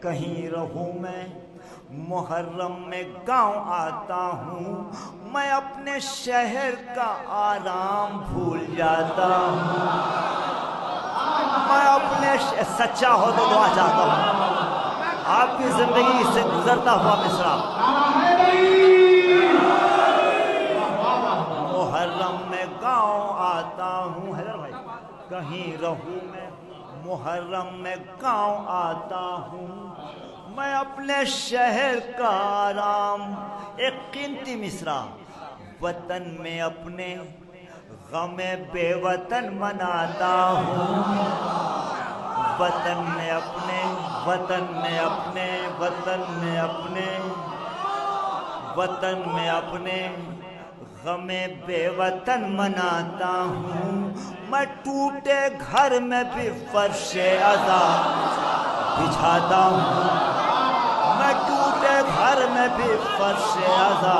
کہیں رہوں میں محرم میں گاؤں آتا ہوں میں اپنے شہر کا آرام بھول جاتا ہوں میں اپنے سچا ہو تو دعا چاہتا ہوں آپ کی زندگی سے گزرتا ہوا مصرع محرم میں گاؤں آتا ہوں حیدر بھائی کہیں رہوں میں محرم میں گاؤں آتا ہوں میں اپنے شہر کا آرام ایک قیمتی مصرع وطن میں اپنے غم بے وطن مناتا ہوں وطن میں اپنے وطن میں اپنے وطن میں اپنے وطن میں اپنے غم بے وطن مناتا ہوں میں ٹوٹے گھر میں بھی فرش عزا بچھاتا ہوں میں ٹوٹے گھر میں بھی فرش عزا